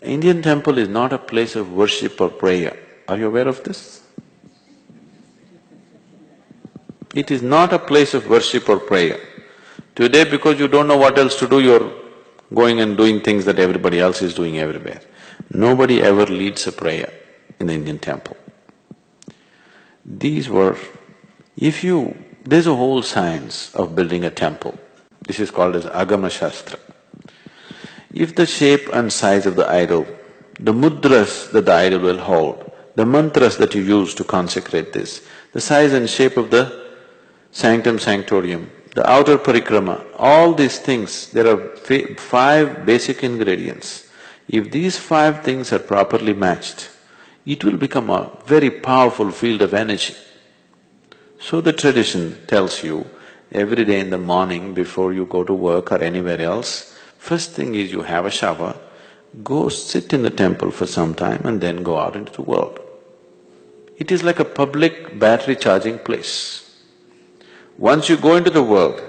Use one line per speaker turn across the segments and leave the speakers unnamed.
Indian temple is not a place of worship or prayer. Are you aware of this? It is not a place of worship or prayer. Today, because you don't know what else to do, you're going and doing things that everybody else is doing everywhere. Nobody ever leads a prayer in the Indian temple. There's a whole science of building a temple. This is called as Agama Shastra. If the shape and size of the idol, the mudras that the idol will hold, the mantras that you use to consecrate this, the size and shape of the sanctum sanctorium, the outer parikrama, all these things, there are five basic ingredients. If these five things are properly matched, it will become a very powerful field of energy. So the tradition tells you, every day in the morning before you go to work or anywhere else, first thing is you have a shower, go sit in the temple for some time and then go out into the world. It is like a public battery charging place. Once you go into the world,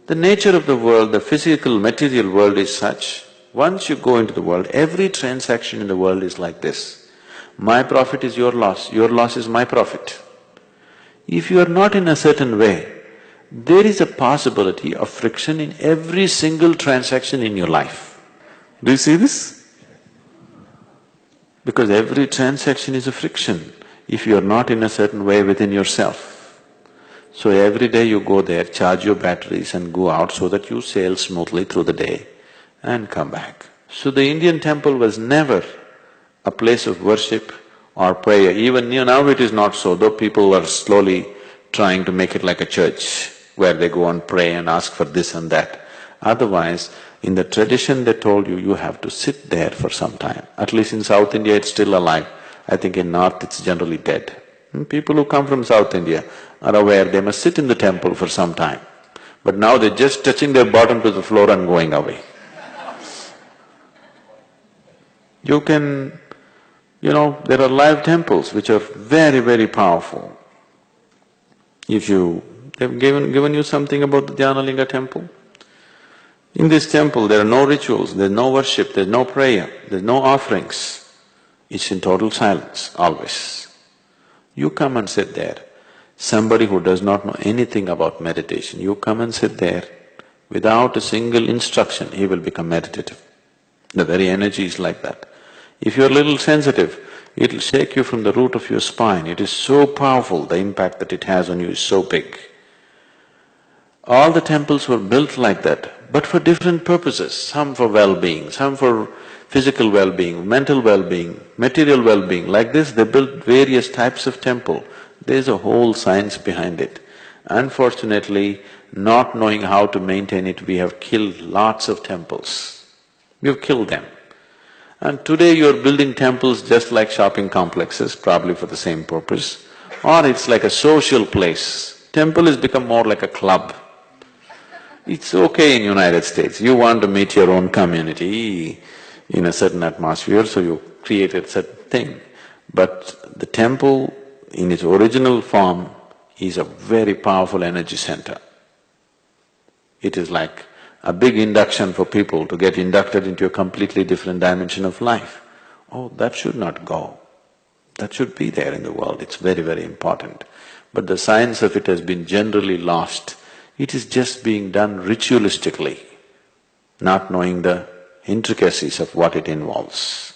the nature of the world, the physical, material world is such, once you go into the world, every transaction in the world is like this. My profit is your loss is my profit. If you are not in a certain way, there is a possibility of friction in every single transaction in your life. Do you see this? Because every transaction is a friction if you are not in a certain way within yourself. So every day you go there, charge your batteries and go out so that you sail smoothly through the day and come back. So the Indian temple was never a place of worship or prayer. Even now it is not so, though people are slowly trying to make it like a church where they go and pray and ask for this and that. Otherwise, in the tradition they told you, you have to sit there for some time. At least in South India it's still alive. I think in North it's generally dead. People who come from South India are aware they must sit in the temple for some time. But now they're just touching their bottom to the floor and going away. There are live temples which are very, very powerful. They've given you something about the Dhyanalinga temple. In this temple there are no rituals, there's no worship, there's no prayer, there's no offerings. It's in total silence, always. You come and sit there. Somebody who does not know anything about meditation, you come and sit there, without a single instruction, he will become meditative. The very energy is like that. If you're a little sensitive, it'll shake you from the root of your spine. It is so powerful, the impact that it has on you is so big. All the temples were built like that, but for different purposes, some for well-being, some for physical well-being, mental well-being, material well-being. Like this, they built various types of temple. There's a whole science behind it. Unfortunately, not knowing how to maintain it, we have killed lots of temples. We've killed them. And today you're building temples just like shopping complexes, probably for the same purpose, or it's like a social place. Temple has become more like a club. It's okay in United States, you want to meet your own community in a certain atmosphere, so you create a certain thing. But the temple in its original form is a very powerful energy center. It is like a big induction for people to get inducted into a completely different dimension of life. Oh, that should not go. That should be there in the world, it's very, very important. But the science of it has been generally lost. It is just being done ritualistically, not knowing the intricacies of what it involves.